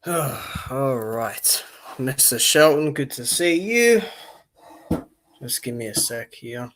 All right, Mr. Shelton, good to see you. Just give me a sec here.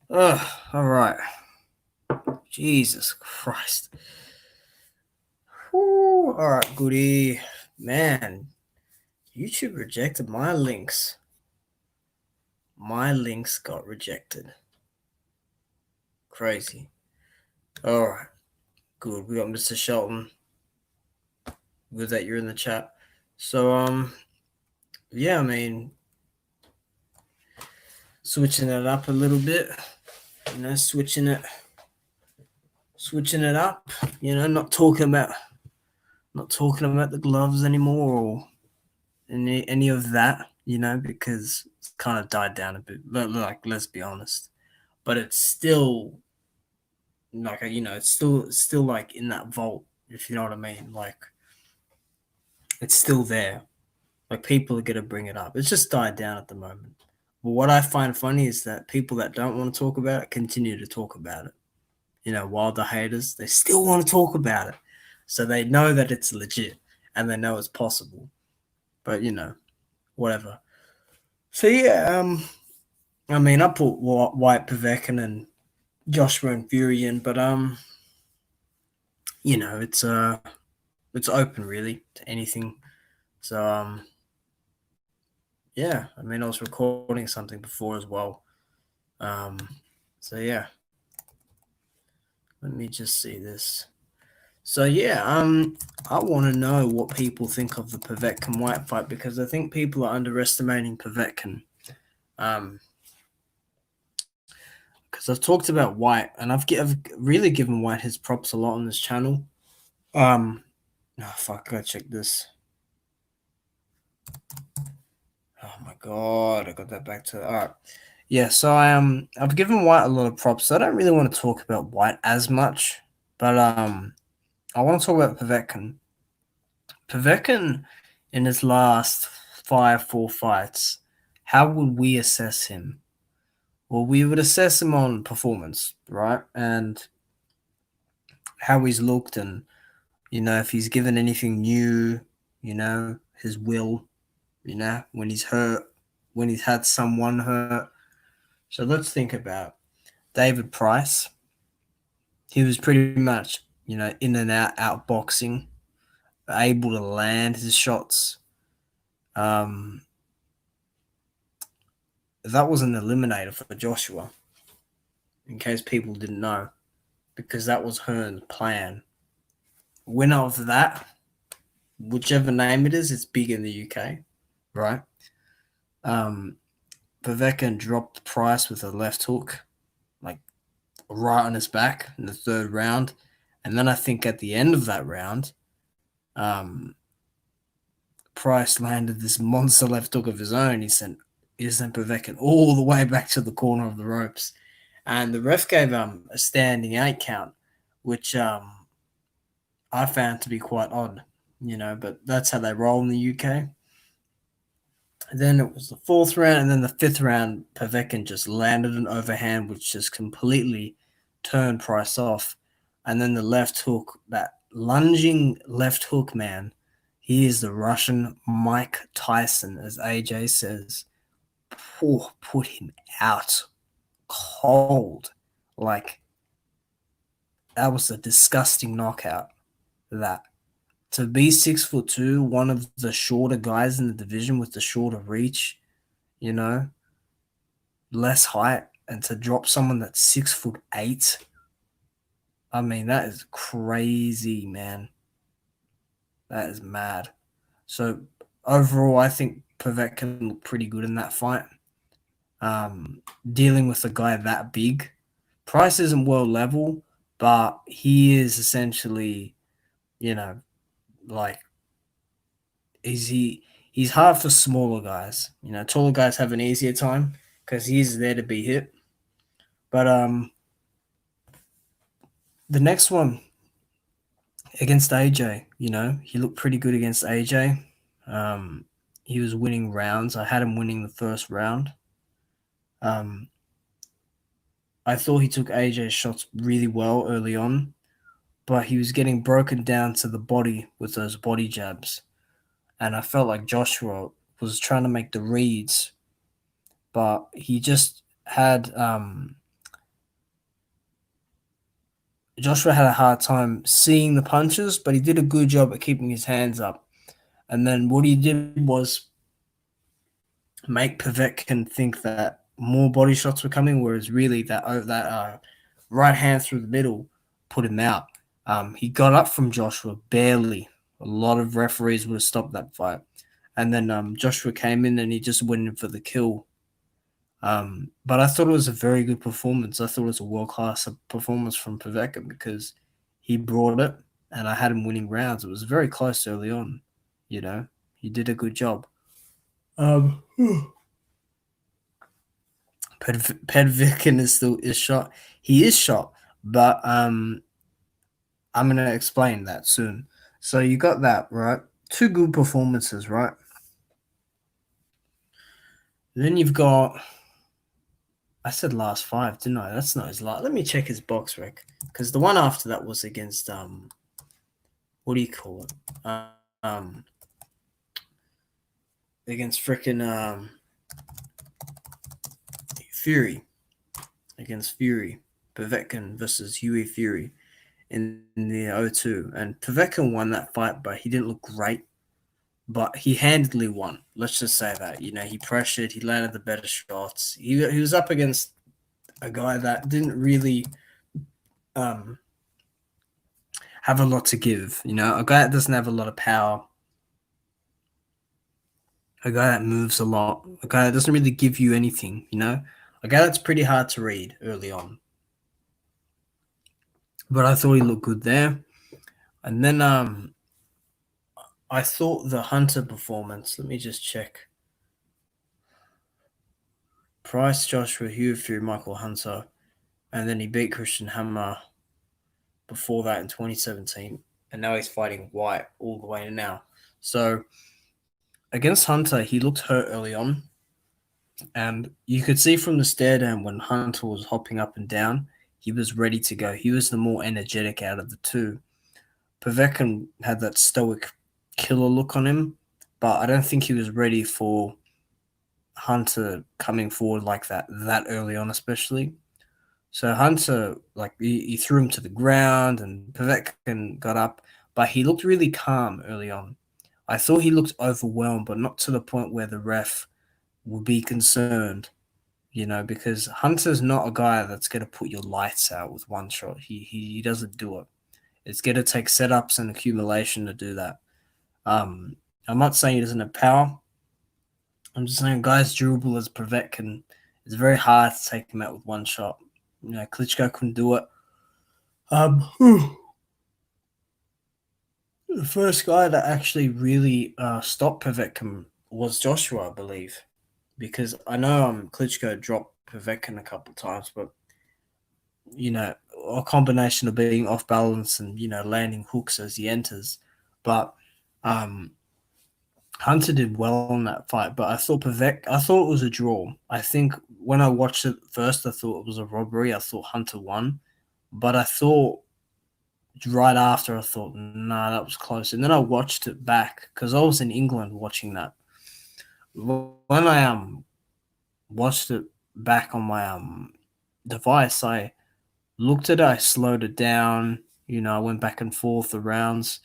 All right. Jesus Christ. Whew. All right, goody. Man, YouTube rejected my links. My links got rejected. Crazy. All right, good. We got Mr. Shelton. Good that you're in the chat. So, yeah, I mean, switching it up a little bit. Switching it up. Not talking about the gloves anymore or any of that. Because it's kind of died down a bit. Like, let's be honest. But it's still like it's still like in that vault, if you know what I mean. Like, it's still there. Like, people are gonna bring it up. It's just died down at the moment. But what I find funny is that people that don't want to talk about it continue to talk about it. While the haters, they still want to talk about it. So they know that it's legit and they know it's possible. But whatever. So yeah, I mean, I put Whyte, Povetkin, and Joshua and Fury in, but it's open really to anything. So yeah, I mean, I was recording something before as well. Um, so yeah, let me just see this. So yeah, I want to know what people think of the Povetkin Whyte fight, because I think people are underestimating Povetkin. Because I've talked about Whyte, and I've really given Whyte his props a lot on this channel. Oh fuck, I gotta check this. Oh my god, I got that back to all right. Yeah, so I've given Whyte a lot of props. So I don't really want to talk about Whyte as much, but I want to talk about Povetkin. Povetkin, in his last 4 fights, how would we assess him? Well, we would assess him on performance, right? And how he's looked, and if he's given anything new, his will, when he's hurt, when he's had someone hurt. So let's think about David Price. He was pretty much, in and out boxing, able to land his shots. That was an eliminator for Joshua, in case people didn't know, because that was Hearn's plan. Winner of that, whichever name it is, it's big in the UK, right? Um, Povetkin dropped Price with a left hook, like right on his back in the third round. And then I think at the end of that round, um, Price landed this monster left hook of his own. He sent Povetkin all the way back to the corner of the ropes. And the ref gave a standing 8 count, which I found to be quite odd, but that's how they roll in the UK. And then it was the fourth round, and then the fifth round, Povetkin just landed an overhand, which just completely turned Price off. And then the left hook, that lunging left hook, man, he is the Russian Mike Tyson, as AJ says. Put him out cold. Like, that was a disgusting knockout. That to be 6'2", one of the shorter guys in the division with the shorter reach, you know, less height, and to drop someone that's 6'8", I mean, that is crazy, man. That is mad. So overall, I think Povetkin looked pretty good in that fight. Dealing with a guy that big, Price isn't world level, but he is essentially, you know, like is he's hard for smaller guys. Taller guys have an easier time because he's there to be hit. But the next one against AJ, he looked pretty good against AJ. He was winning rounds. I had him winning the first round. Um, I thought he took AJ's shots really well early on, but he was getting broken down to the body with those body jabs. And I felt like Joshua was trying to make the reads, but he just had Joshua had a hard time seeing the punches, but he did a good job at keeping his hands up. And then what he did was make Povetkin think that more body shots were coming, whereas really that right hand through the middle put him out. He got up from Joshua barely. A lot of referees would have stopped that fight. And then Joshua came in and he just went in for the kill. But I thought it was a very good performance. I thought it was a world-class performance from Povetkin because he brought it, and I had him winning rounds. It was very close early on. He did a good job. Povetkin is shot. He is shot, but I'm gonna explain that soon. So you got that right. Two good performances, right? Then you've got. I said last five, didn't I? That's not his last. Let me check his box rec, because the one after that was against what do you call it? Against freaking Fury. Against Fury, Povetkin versus Huey Fury in the O2, and Povetkin won that fight, but he didn't look great. But he handily won. Let's just say that. He pressured. He landed the better shots. He was up against a guy that didn't really have a lot to give. A guy that doesn't have a lot of power. A guy that moves a lot. A guy that doesn't really give you anything. A guy that's pretty hard to read early on. But I thought he looked good there. And then I thought the Hunter performance. Let me just check. Price, Joshua, Hugh Fury, Michael Hunter, and then he beat Christian Hammer before that in 2017, and now he's fighting Whyte all the way now. So against Hunter, he looked hurt early on, and you could see from the stare down when Hunter was hopping up and down, he was ready to go. He was the more energetic out of the two. Povetkin had that stoic killer look on him, but I don't think he was ready for Hunter coming forward like that early on, especially. So Hunter, like, he threw him to the ground, and Povetkin got up, but he looked really calm early on. I thought he looked overwhelmed, but not to the point where the ref would be concerned, because Hunter's not a guy that's going to put your lights out with one shot. He doesn't do it. It's going to take setups and accumulation to do that. I'm not saying he doesn't have power. I'm just saying, guys durable as Povetkin, it's very hard to take him out with one shot. Klitschko couldn't do it. The first guy that actually really stopped Povetkin was Joshua, I believe, because I know Klitschko dropped Povetkin a couple of times, but a combination of being off balance and landing hooks as he enters. But um, Hunter did well in that fight, but I thought it was a draw. I think when I watched it first, I thought it was a robbery. I thought Hunter won, but I thought right after I thought, nah, that was close. And then I watched it back because I was in England watching that. When I watched it back on my device, I looked at it, I slowed it down. I went back and forth the rounds,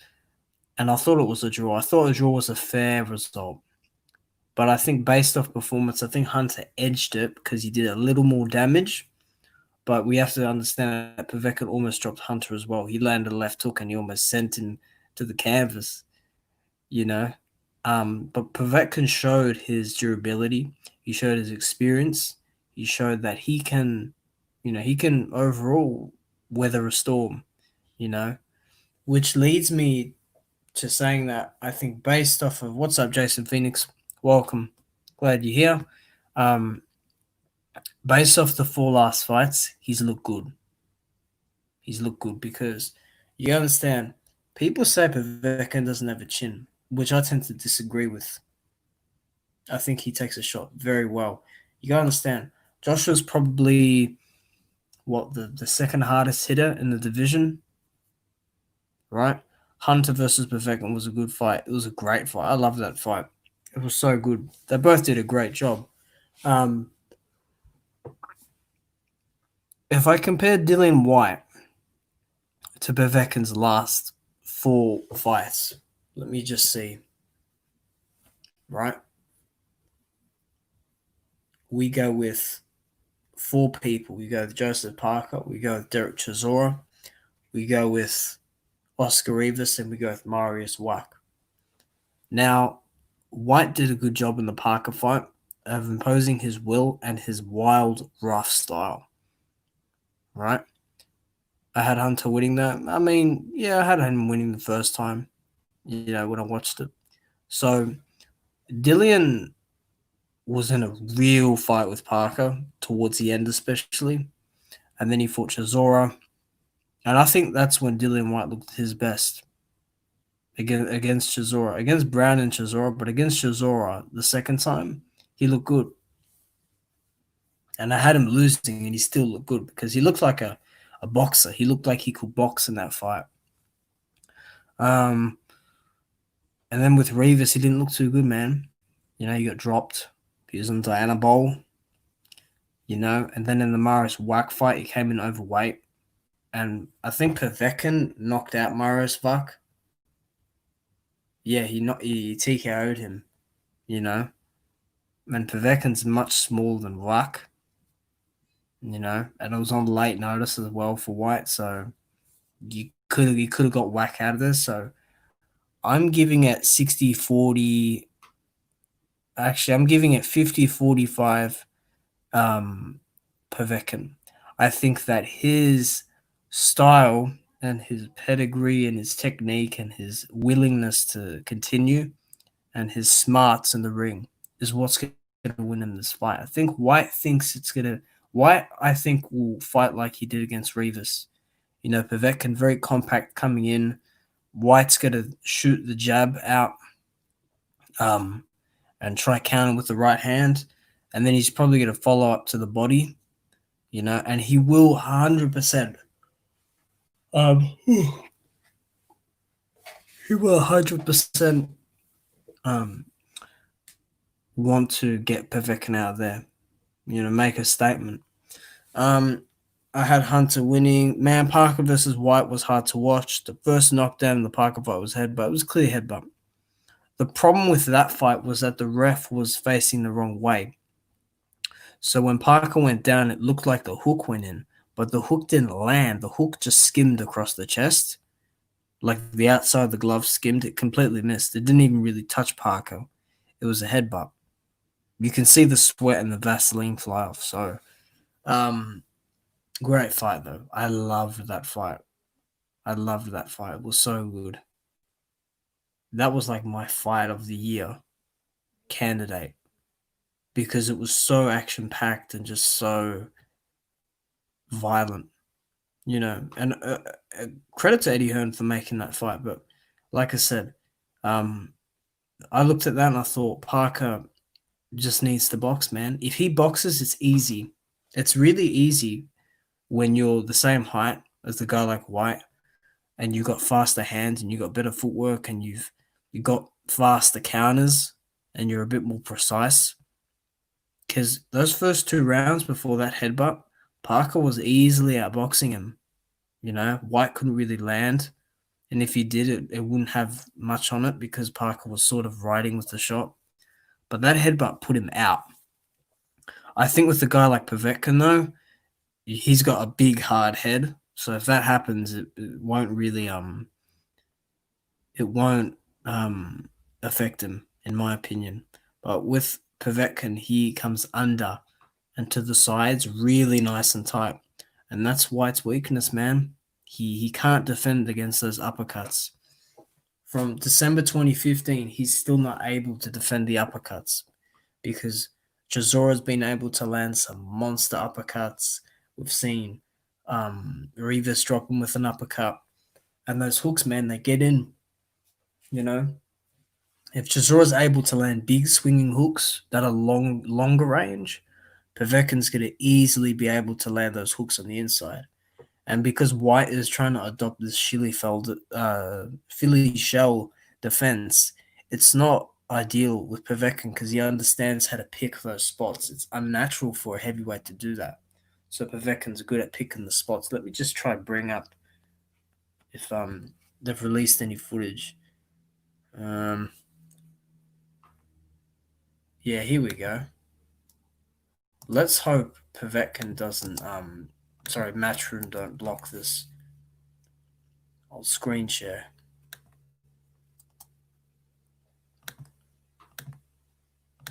and I thought it was a draw. I thought a draw was a fair result. But I think based off performance, I think Hunter edged it because he did a little more damage. But we have to understand that Povetkin almost dropped Hunter as well. He landed a left hook and he almost sent him to the canvas, you know. But Povetkin showed his durability. He showed his experience. He showed that he can overall weather a storm, you know, which leads me to saying that I think based off of what's up, Jason Phoenix, welcome, glad you're here. Um, Based off the four last fights, he's looked good. He's looked good because you understand. People say Povetkin doesn't have a chin, which I tend to disagree with. I think he takes a shot very well. You gotta understand. Joshua's probably the second hardest hitter in the division, right? Hunter versus Povetkin was a good fight. It was a great fight. I love that fight. It was so good. They both did a great job. Um, if I compare Dillan Whyte to Povetkin's last four fights, let me just see. Right, we go with four people. We go with Joseph Parker. We go with Derek Chisora. We go with Oscar Rivas, and we go with Marius Whyte. Now, Whyte did a good job in the Parker fight of imposing his will and his wild, rough style. Right? I had Hunter winning that. I mean, yeah, I had him winning the first time, when I watched it. So, Dillian was in a real fight with Parker towards the end, especially. And then he fought Chisora. And I think that's when Dillian Whyte looked his best against Chisora. Against Brown and Chisora, but against Chisora the second time, he looked good. And I had him losing, and he still looked good because he looked like a boxer. He looked like he could box in that fight. And then with Rivas, he didn't look too good, man. He got dropped. He was on Diana Bowl. And then in the Marius Whyte fight, he came in overweight. And I think Povetkin knocked out Marius Whyte. Yeah, he TKO'd him, And Povetkin's much smaller than Whyte, and it was on late notice as well for Whyte, so you could have got whack out of this. So I'm giving it 60-40. Actually, I'm giving it 50-45 Povetkin. I think that his style and his pedigree and his technique and his willingness to continue and his smarts in the ring is what's going to win him this fight. I think Whyte I think will fight like he did against Rivas. Povetkin very compact coming in. Whyte's going to shoot the jab out and try counter with the right hand. And then he's probably going to follow up to the body, and he will 100%. He will 100% want to get Povetkin out of there, make a statement. I had Hunter winning. Man, Parker versus Whyte was hard to watch. The first knockdown in the Parker fight was headbutt. It was a clear headbutt. The problem with that fight was that the ref was facing the wrong way. So when Parker went down, it looked like the hook went in, but the hook didn't land. The hook just skimmed across the chest. Like the outside of the glove skimmed. It completely missed. It didn't even really touch Parker. It was a headbutt. You can see the sweat and the Vaseline fly off. So, um, great fight though. I loved that fight. I loved that fight. It was so good. That was like my fight of the year candidate because it was so action packed and just so violent, you know. And credit to Eddie Hearn for making that fight. But like I said, um, I looked at that and I thought Parker just needs to box, man. If he boxes, it's easy. It's really easy when you're the same height as the guy like Whyte and you got faster hands and you got better footwork and you got faster counters and you're a bit more precise. Because those first two rounds before that headbutt, Parker was easily outboxing him. You know, Whyte couldn't really land. And if he did, it wouldn't have much on it because Parker was sort of riding with the shot. But that headbutt put him out. I think with a guy like Povetkin, though, he's got a big, hard head. So if that happens, it won't really it won't affect him, in my opinion. But with Povetkin, he comes under and to the sides, really nice and tight. And that's White's weakness, man. He can't defend against those uppercuts. From December 2015, he's still not able to defend the uppercuts because Chisora's been able to land some monster uppercuts. We've seen Rivas drop him with an uppercut. And those hooks, man, they get in, you know. If Chisora's able to land big swinging hooks that are longer range, Povetkin's going to easily be able to land those hooks on the inside. And because Whyte is trying to adopt this Philly shell defense, it's not ideal with Povetkin because he understands how to pick those spots. It's unnatural for a heavyweight to do that. So Povetkin's good at picking the spots. Let me just try and bring up if they've released any footage. Yeah, here we go. Let's hope Povetkin doesn't Matchroom don't block this. I'll screen share.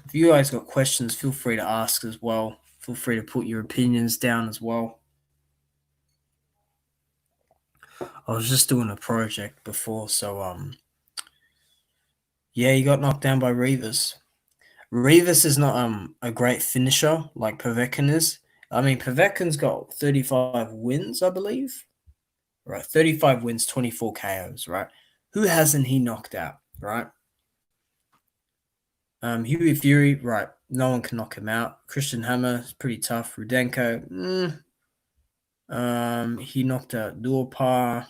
If you guys got questions, feel free to ask as well. Feel free to put your opinions down as well. I was just doing a project before, so yeah, he got knocked down by Rivas. Rivas is not a great finisher like Povetkin is. I mean, Povetkin's got 35 wins, I believe. Right, 35 wins, 24 KOs, right? Who hasn't he knocked out, right? Huey Fury, right? No one can knock him out. Christian Hammer is pretty tough. Rudenko, he knocked out Durpa.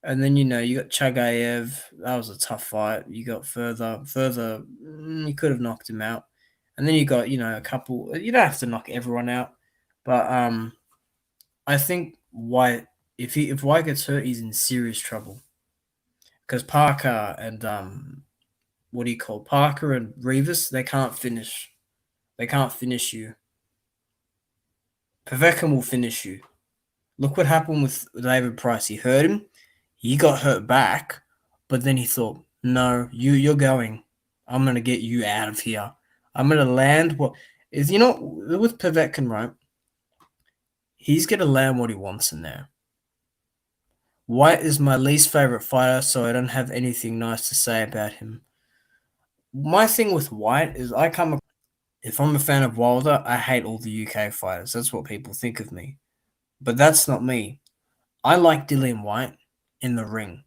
And then, you got Chagayev. That was a tough fight. You got further. You could have knocked him out. And then you got, a couple. You don't have to knock everyone out. But I think Whyte, if Whyte gets hurt, he's in serious trouble. Because Parker and Parker and Rivas, they can't finish. They can't finish you. Povetkin will finish you. Look what happened with David Price. He hurt him. He got hurt back, but then he thought, no, you're going. I'm going to get you out of here. I'm going to land what is, with Povetkin, right? He's going to land what he wants in there. Whyte is my least favorite fighter, so I don't have anything nice to say about him. My thing with Whyte is if I'm a fan of Wilder, I hate all the UK fighters. That's what people think of me. But that's not me. I like Dillan Whyte in the ring.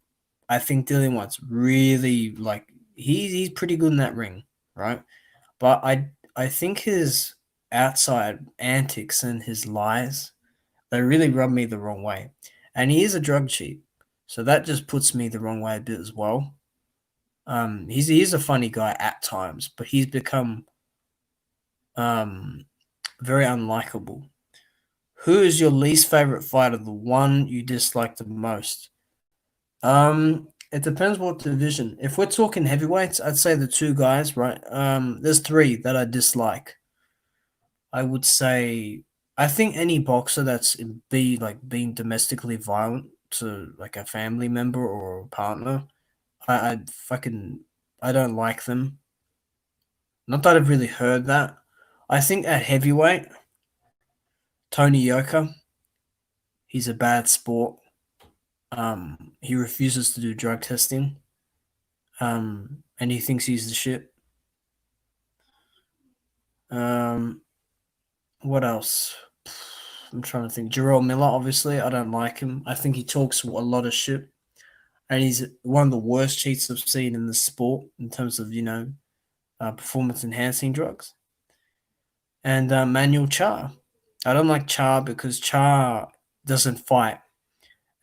I think Dillan Whyte's really he's pretty good in that ring, right? But I think his outside antics and his lies, they really rub me the wrong way. And he is a drug cheat. So that just puts me the wrong way a bit as well. He's a funny guy at times, but he's become very unlikable. Who is your least favorite fighter? The one you dislike the most? It depends what division. If we're talking heavyweights, I'd say the two guys, right? There's three that I dislike. I would say I think any boxer that's being domestically violent to like a family member or a partner, I don't like them. Not that I've really heard that. I think at heavyweight, Tony Yoka, he's a bad sport. He refuses to do drug testing. And he thinks he's the shit. Um, what else? I'm trying to think. Jarrell Miller, obviously, I don't like him. I think he talks a lot of shit, and he's one of the worst cheats I've seen in the sport in terms of performance enhancing drugs. And Manuel Char, I don't like Char because Char doesn't fight,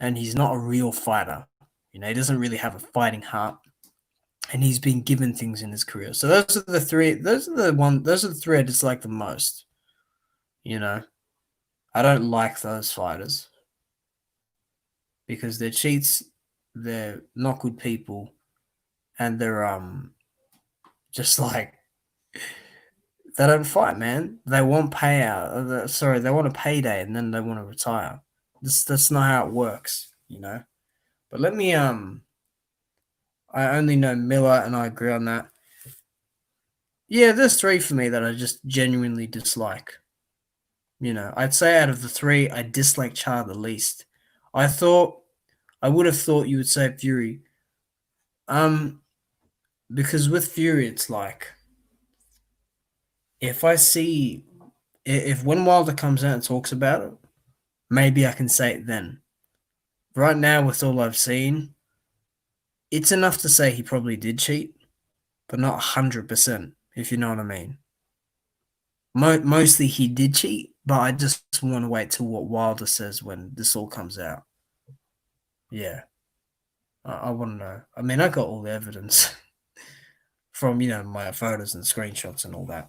and he's not a real fighter. He doesn't really have a fighting heart, and he's been given things in his career. So those are the three. Those are the three I dislike the most. You know, I don't like those fighters because they're cheats, they're not good people, and they're just like they don't fight, man. They want payout. Sorry, they want a payday, and then they want to retire. That's not how it works. But let me I only know Miller, and I agree on that. Yeah, there's three for me that I just genuinely dislike. I'd say out of the three, I dislike Char the least. I would have thought you would say Fury. Um, because with Fury, it's like if I see if when Wilder comes out and talks about it, maybe I can say it then. Right now, with all I've seen, it's enough to say he probably did cheat, but not 100%, if you know what I mean. Mostly he did cheat, but I just want to wait till what Wilder says when this all comes out. Yeah, I want to know. I mean, I got all the evidence from my photos and screenshots and all that.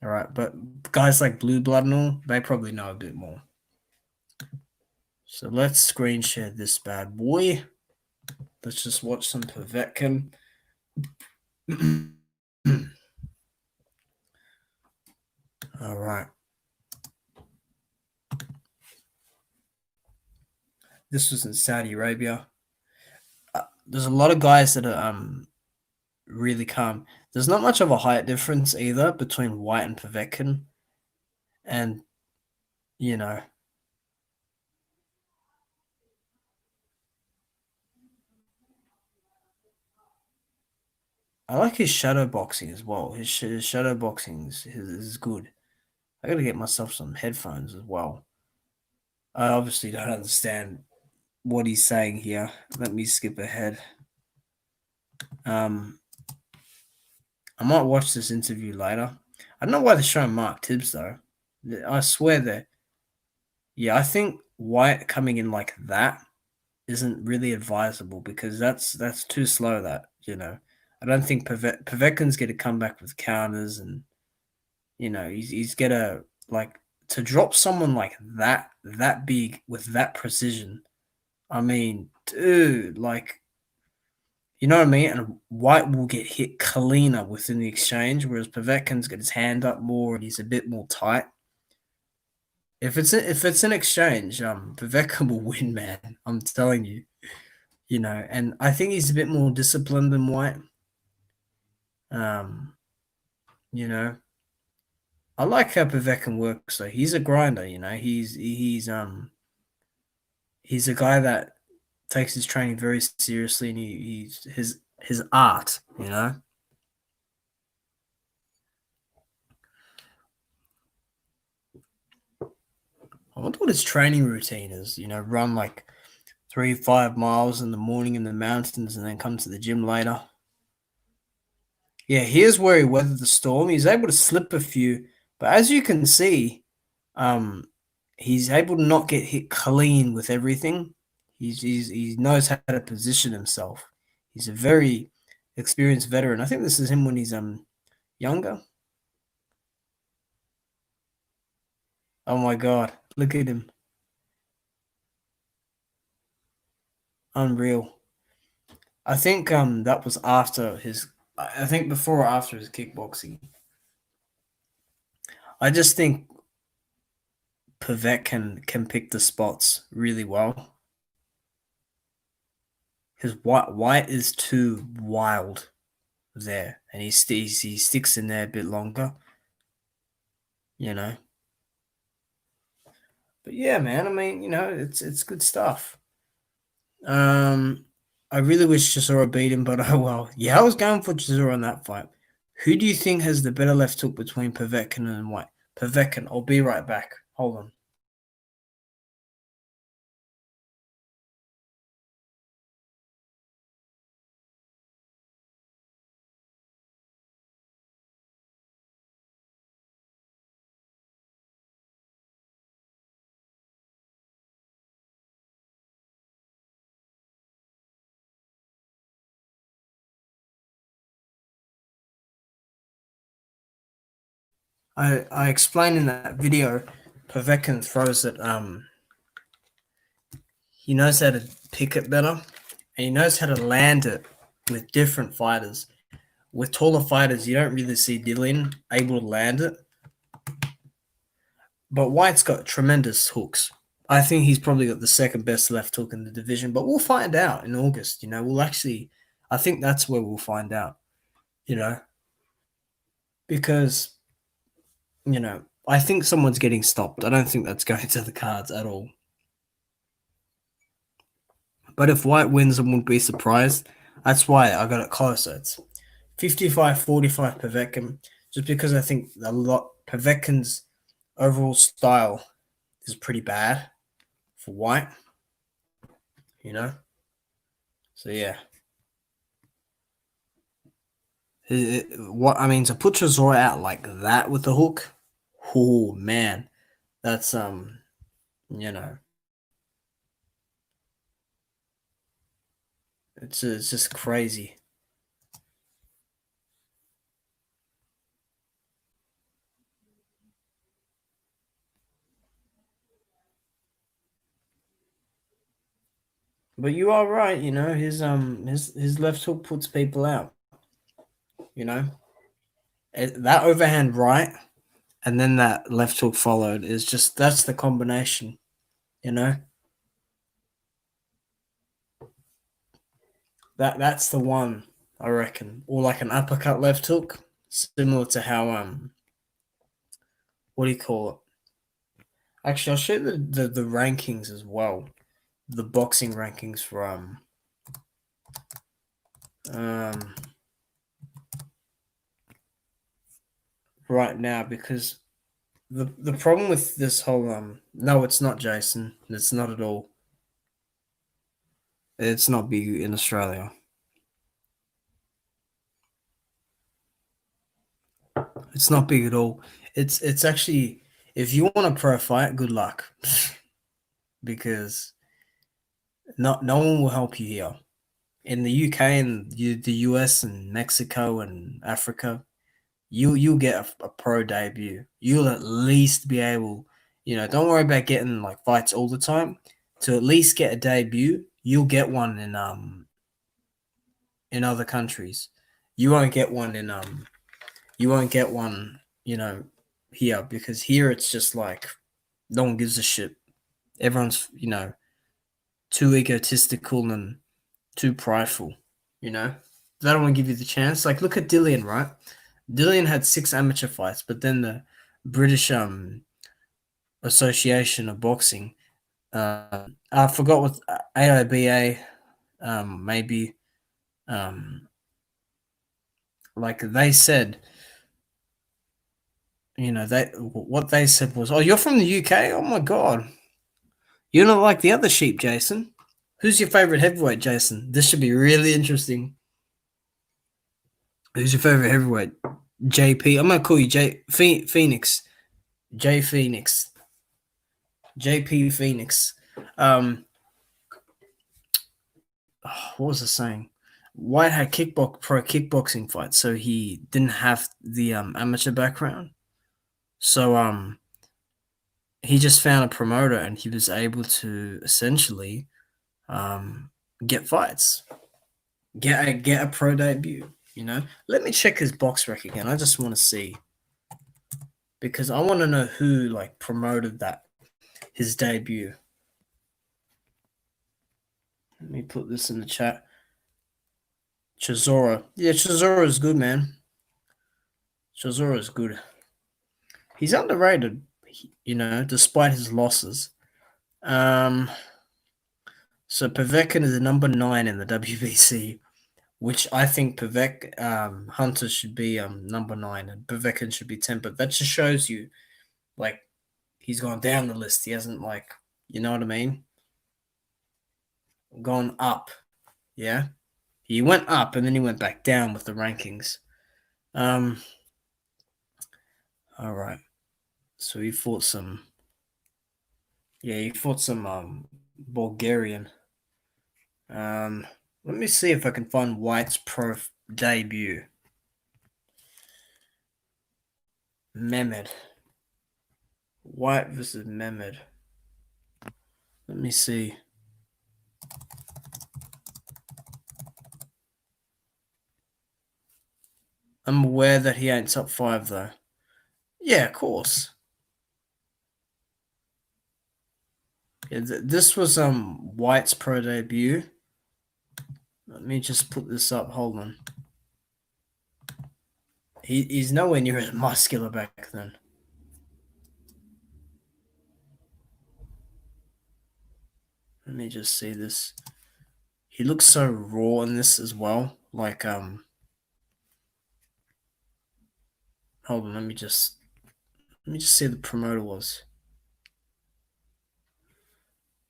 All right, but guys like Blue Blood and all, they probably know a bit more. So let's screen share this bad boy. Let's just watch some Povetkin. All right. This was in Saudi Arabia. There's a lot of guys that are really calm. There's not much of a height difference either between Whyte and Povetkin, and you know, I like his shadow boxing as well. His shadow boxing is good. I gotta get myself some headphones as well. I obviously don't understand what he's saying here. Let me skip ahead. Um, I might watch this interview later. I don't know why they're showing Mark Tibbs though. I swear that. Yeah, I think Whyte coming in like that isn't really advisable because that's too slow. I don't think Povetkin's going to come back with counters, and he's gonna like to drop someone like that big with that precision. I mean, dude, like you know what I mean? And Whyte will get hit cleaner within the exchange, whereas Povetkin's got his hand up more and he's a bit more tight. If it's an exchange, Povetkin will win, man. I'm telling you. And I think he's a bit more disciplined than Whyte. Um, you know, I like how Povetkin works. So he's a grinder. He's a guy that takes his training very seriously, and he's his art. I wonder what his training routine is. Run like 3 5 miles in the morning in the mountains, and then come to the gym later. Yeah, here's where he weathered the storm. He's able to slip a few, but as you can see, um, he's able to not get hit clean with everything. He knows how to position himself. He's a very experienced veteran. I think this is him when he's younger. Oh my god, look at him. Unreal. I think that was after his I think before or after his kickboxing. I just think Pavek can pick the spots really well. His Whyte is too wild. there, and he sticks in there a bit longer, you know. But yeah, man, I mean, it's good stuff. Um, I really wish Chisora beat him, but oh well. Yeah, I was going for Chisora on that fight. Who do you think has the better left hook between Povetkin and Whyte? Povetkin, I'll be right back. Hold on. I explained in that video, Povetkin throws it. He knows how to pick it better, and he knows how to land it with different fighters. With taller fighters, you don't really see Dillan able to land it, but Whyte's got tremendous hooks. I think he's probably got the second best left hook in the division, but we'll find out in August. We'll actually, I think that's where we'll find out, you know, because, I think someone's getting stopped. I don't think that's going to the cards at all. But if Whyte wins, I wouldn't be surprised. That's why I got it closer. It's 55-45 Povetkin, just because I think Povetkin's overall style is pretty bad for Whyte, you know? So yeah. What I mean, to put Chisora out like that with the hook, oh man, that's you know, it's just crazy. But you are right, his left hook puts people out, you know. That overhand right and then that left hook followed is just that's the combination, you know. That's the one I reckon, or like an uppercut left hook, similar to how what do you call it? Actually, I'll show you the rankings as well, the boxing rankings for um right now because the problem with this whole no, it's not Jason, it's not at all. It's not big in Australia. It's not big at all. It's actually, if you want a pro fight, good luck, because no one will help you here. In the UK and the US and Mexico and Africa, you'll get a pro debut. You'll at least be able, don't worry about getting like fights all the time. To at least get a debut, you'll get one in other countries. You won't get one you won't get one, here, because here it's just like no one gives a shit. Everyone's, too egotistical and too prideful, you know? They don't want to give you the chance. Like, look at Dillian, right? Dillian had 6 amateur fights, but then the British Association of Boxing, I forgot what AIBA, maybe, um, like they said, they what they said was, "Oh, you're from the UK? Oh my god, you're not like the other sheep, Jason." Who's your favorite heavyweight, Jason? This should be really interesting. Who's your favorite heavyweight? JP. I'm gonna call you Phoenix. J Phoenix. JP Phoenix. Um, what was I saying? Whyte had pro kickboxing fights, so he didn't have the amateur background. So he just found a promoter, and he was able to essentially um, get fights, get a pro debut. Let me check his box rec again. I just want to see, because I want to know who like promoted that his debut. Let me put this in the chat. Chisora. Yeah, Chisora is good, man. Chisora is good. He's underrated, despite his losses. Um, so Povetkin is the number 9 in the WBC, which I think Hunter should be number 9 and Povetkin should be 10. But that just shows you, like, he's gone down the list. He hasn't, like, you know what I mean? Gone up. Yeah. He went up and then he went back down with the rankings. Um, all right. So he fought some. Yeah, he fought some Bulgarian. Let me see if I can find Whyte's pro debut. Mehmed. Whyte versus Mehmed. Let me see. I'm aware that he ain't top 5 though. Yeah, of course. Yeah, this was Whyte's pro debut. Let me just put this up. Hold on. He's nowhere near as muscular back then. Let me just see this. He looks so raw in this as well. Like hold on, let me just see the promoter was.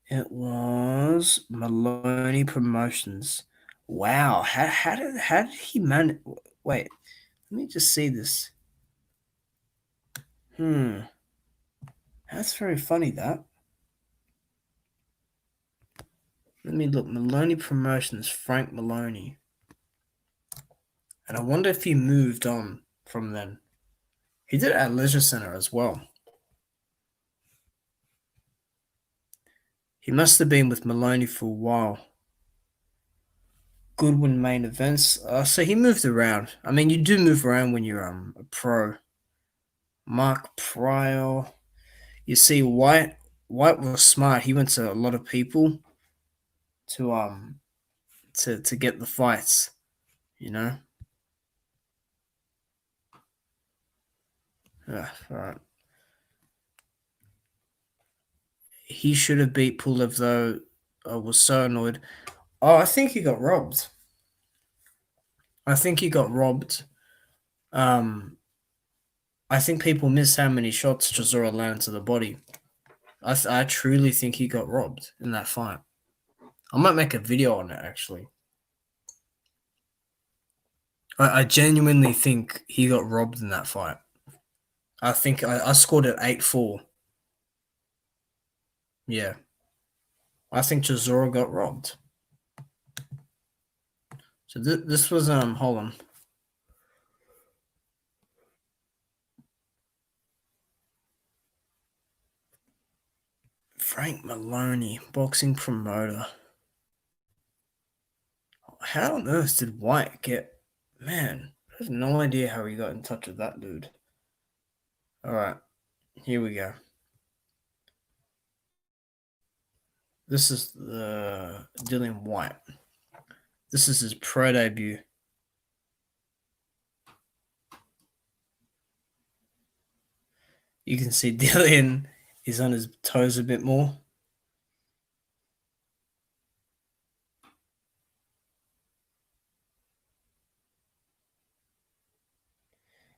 It was Maloney Promotions. Wow, how did he manage? Wait, let me just see this. That's very funny. That. Let me look. Maloney Promotions, Frank Maloney, and I wonder if he moved on from then. He did it at Leisure Center as well. He must have been with Maloney for a while. Goodwin main events. So he moved around. I mean, you do move around when you're a pro. Mark Pryor. You see, Whyte was smart. He went to a lot of people to to get the fights. You know. Yeah, all right. He should have beat Pulev though. I was so annoyed. Oh, I think he got robbed. I think he got robbed. Um, I think people miss how many shots Chisora landed to the body. I truly think he got robbed in that fight. I might make a video on it actually. I genuinely think he got robbed in that fight. I think I scored it 8-4. Yeah. I think Chisora got robbed. So this was hold on. Frank Maloney, boxing promoter. How on earth did Whyte get? Man, I have no idea how he got in touch with that dude. All right, here we go. This is the Dillan Whyte. This is his pro debut. You can see Dillan is on his toes a bit more.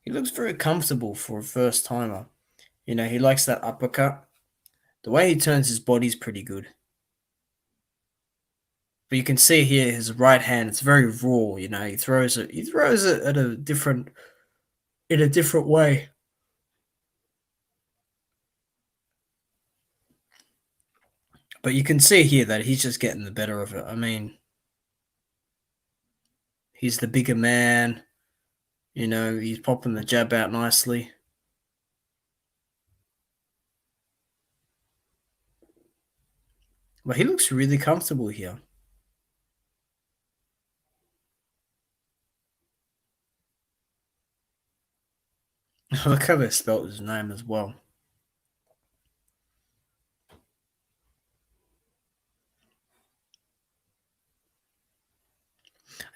He looks very comfortable for a first timer. You know, he likes that uppercut. The way he turns his body's pretty good. But you can see here his right hand, it's very raw, you know, he throws it at a different in a different way. But you can see here that he's just getting the better of it. I mean, he's the bigger man. You know, he's popping the jab out nicely. But he looks really comfortable here. Look how they spelt his name as well.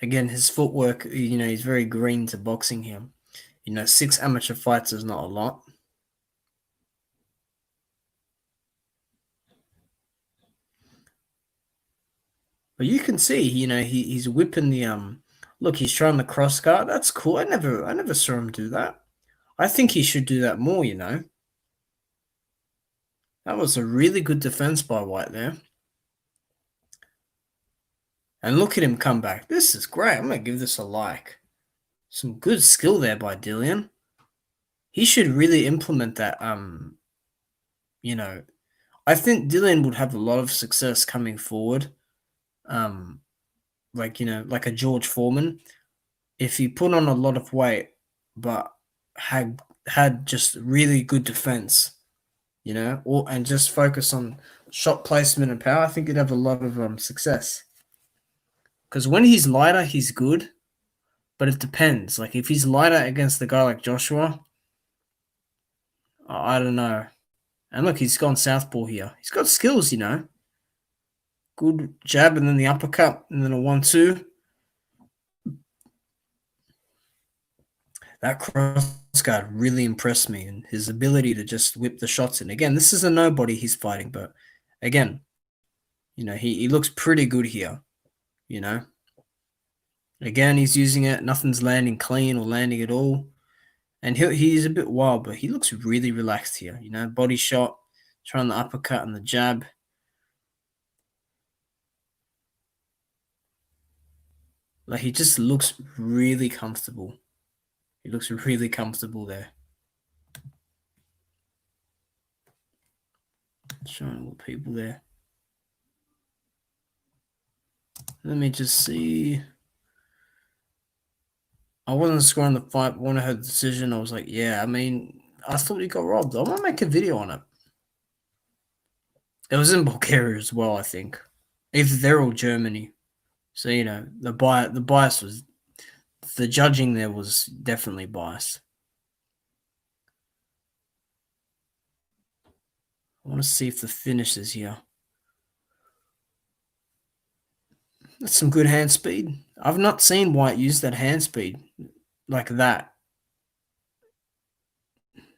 Again, his footwork, he's very green to boxing here. 6 amateur fights is not a lot. But you can see, he's whipping the look, he's trying the cross guard. That's cool. I never saw him do that. I think he should do that more. That was a really good defense by Whyte there. And look at him come back. This is great. I'm going to give this a like. Some good skill there by Dillan. He should really implement that. You know, I think Dillan would have a lot of success coming forward. Um, like a George Foreman. If he put on a lot of weight, but had just really good defense, and just focus on shot placement and power, I think he'd have a lot of success. Because when he's lighter, he's good, but it depends. Like if he's lighter against a guy like Joshua, I don't know. And look, he's gone southpaw here. He's got skills. Good jab and then the uppercut and then a 1-2. That cross guard really impressed me and his ability to just whip the shots in. Again, this is a nobody he's fighting, but again, he looks pretty good here, you know. Again, he's using it. Nothing's landing clean or landing at all. And he's a bit wild, but he looks really relaxed here. Body shot, trying the uppercut and the jab. Like he just looks really comfortable. He looks really comfortable there. Showing what people there. Let me just see. I wasn't scoring the fight, but when I heard the decision, I was like, yeah, I thought he got robbed. I want to make a video on it. It was in Bulgaria as well, I think. Either there or Germany. So, the bias was, the judging there was definitely biased. I want to see if the finish is here. That's some good hand speed. I've not seen Whyte use that hand speed like that.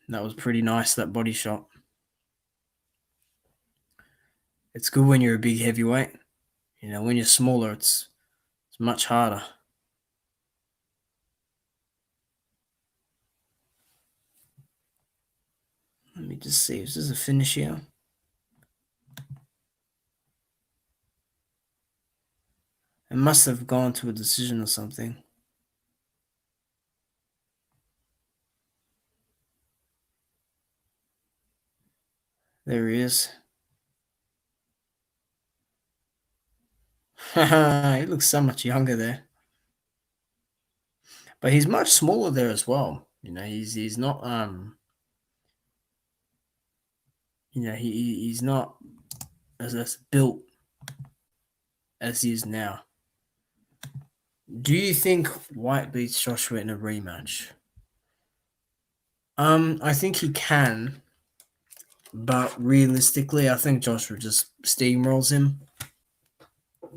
That was pretty nice, that body shot. It's good when you're a big heavyweight. When you're smaller, it's much harder. Let me just see. Is this a finish here? It must have gone to a decision or something. There he is. He looks so much younger there. But he's much smaller there as well. He's not he's not as built as he is now. Do you think Whyte beats Joshua in a rematch? I think he can, but realistically, I think Joshua just steamrolls him.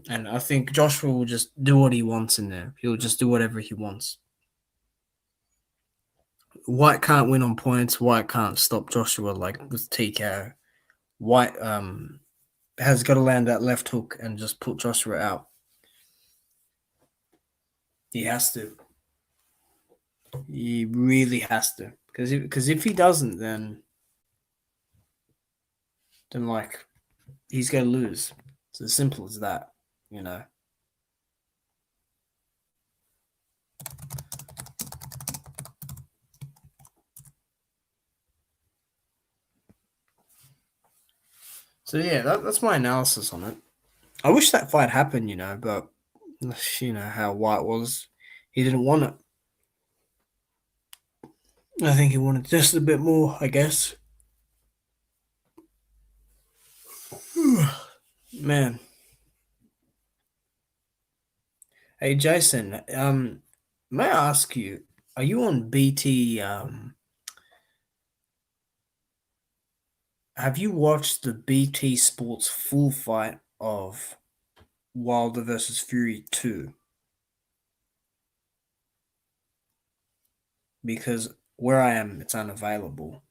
And I think Joshua will just do what he wants in there. He'll just do whatever he wants. Whyte can't win on points. Whyte can't stop Joshua like with TKO. Whyte has got to land that left hook and just put Joshua out. He has to. He really has to. Because if he doesn't, then like he's going to lose. It's as simple as that. So yeah, that's my analysis on it. I wish that fight happened, but how Whyte was. He didn't want it. I think he wanted just a bit more, I guess. Man. Hey Jason, may I ask you, are you on BT? Have you watched the BT Sports full fight of Wilder versus Fury 2? because where I am, it's unavailable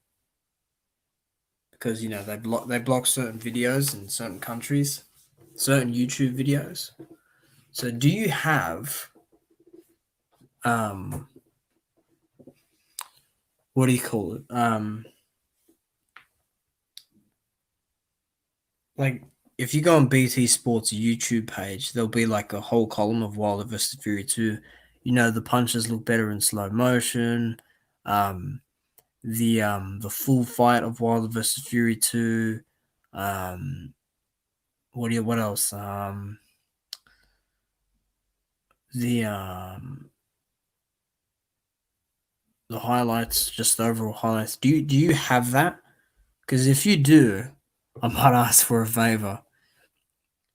because they block certain videos in certain countries, certain YouTube videos. So, do you have um, what do you call it? Like if you go on BT Sports YouTube page, there'll be like a whole column of Wilder versus Fury 2. The punches look better in slow motion. Um, the full fight of Wilder versus Fury 2. Um, what else? The um the highlights, just the overall highlights. Do you have that? Because if you do, I might ask for a favor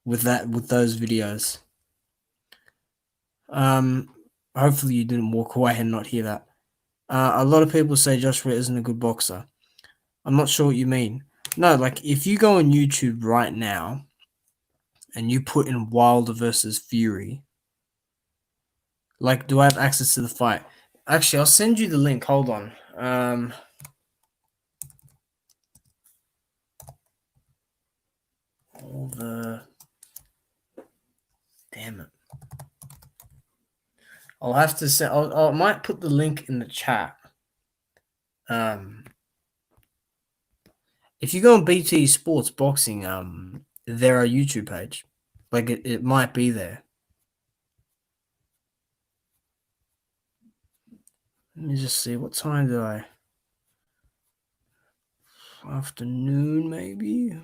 with those videos. Um, Hopefully you didn't walk away and not hear that. A lot of people say Joshua isn't a good boxer. I'm not sure what you mean. No, like if you go on YouTube right now and you put in Wilder versus Fury, like, do I have access to the fight? Actually, I'll send you the link. Hold on. All the damn it. I'll have to say. I might put the link in the chat. Um, if you go on BT Sports Boxing, their YouTube page, like it might be there. Let me just see. What time did I? Afternoon, maybe.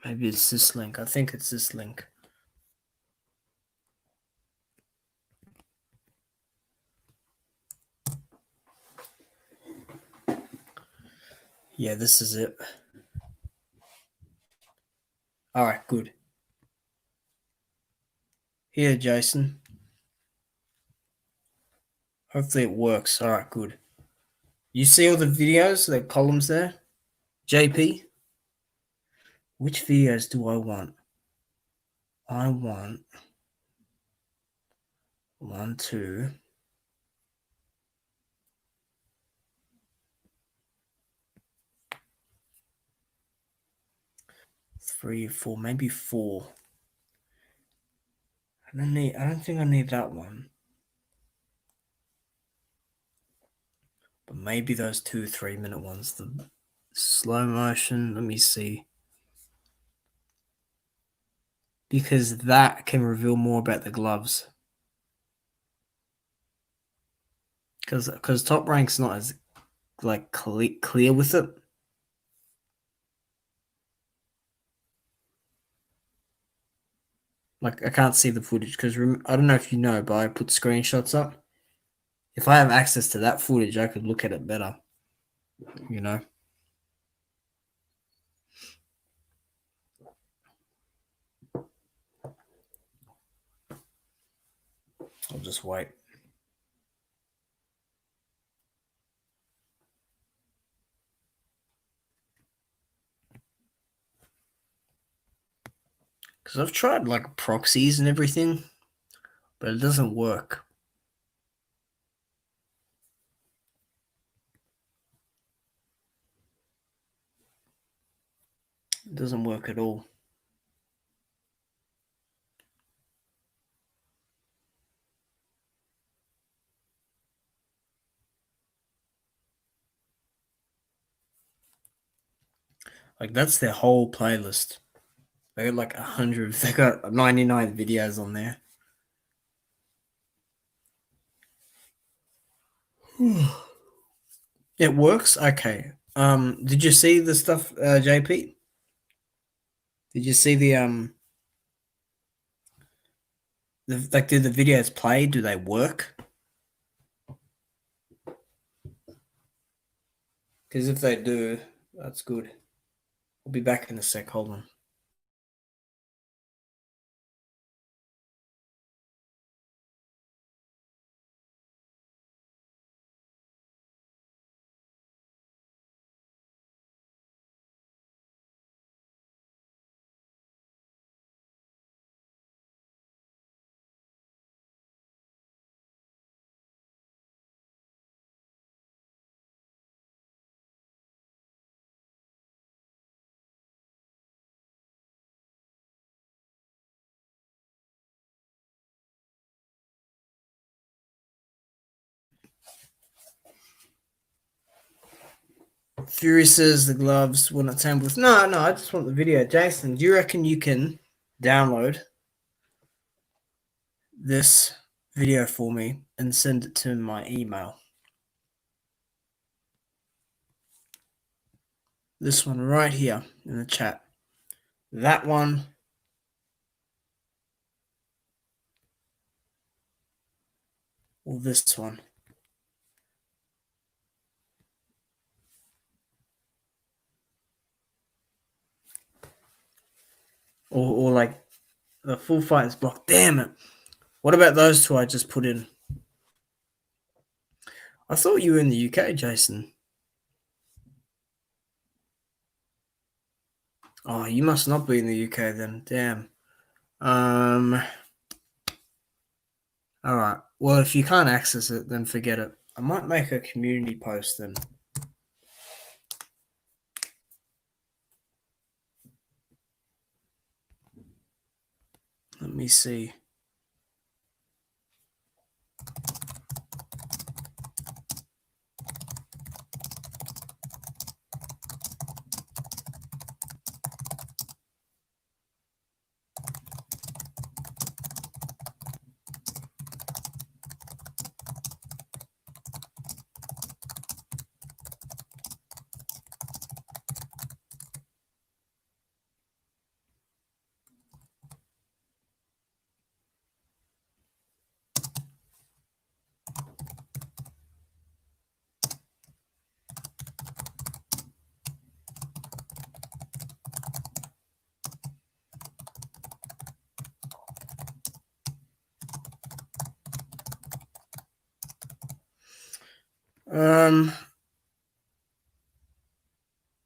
Maybe it's this link. I think it's this link. Yeah, this is it. All right, good. Here, Jason. Hopefully it works. All right, good. You see all the videos, the columns there? JP? Which videos do I want? I want 1, 2, 3, 4, maybe 4. I don't think I need that one. But maybe those 2 3-minute ones. The slow motion. Let me see. Because that can reveal more about the gloves. Because Top Rank's not as like clear with it. Like I can't see the footage because I don't know if you know, but I put screenshots up. If I have access to that footage, I could look at it better. You know. I'll just wait. Because I've tried like proxies and everything, but it doesn't work. It doesn't work at all. Like that's their whole playlist. They got like 100. They got 99 videos on there. It works. Okay. Did you see the stuff, JP? Did you see do the videos play? Do they work? Because if they do, that's good. I'll be back in a sec. Hold on. Fury says the gloves will not tamper with. No, I just want the video. Jason, do you reckon you can download this video for me and send it to my email? This one right here in the chat. That one. Or this one. Or like the full fight is blocked. Damn it. What about those two I just put in? I thought you were in the UK, Jason. Oh, you must not be in the UK then. Damn. All right. Well, if you can't access it, then forget it. I might make a community post then. Let me see.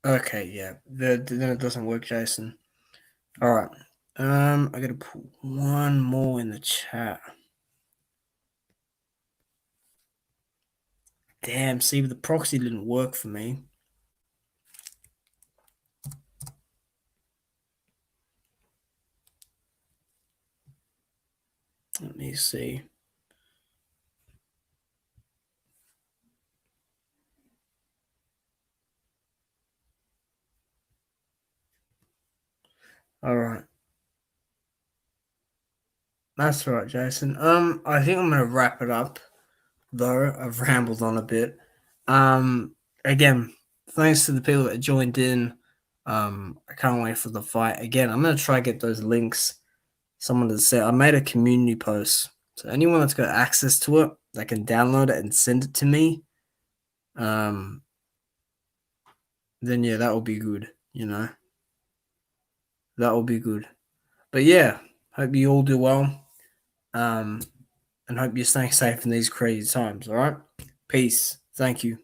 Okay, yeah. Then it doesn't work, Jason. All right. I gotta put one more in the chat. Damn, see, the proxy didn't work for me. Let me see. All right. That's right, Jason. I think I'm gonna wrap it up, though. I've rambled on a bit. Again, thanks to the people that joined in. I can't wait for the fight. Again, I'm gonna try to get those links. Someone that said I made a community post. So anyone that's got access to it, that can download it and send it to me. Then yeah, that will be good, That will be good. But yeah, hope you all do well. And hope you're staying safe in these crazy times, all right? Peace. Thank you.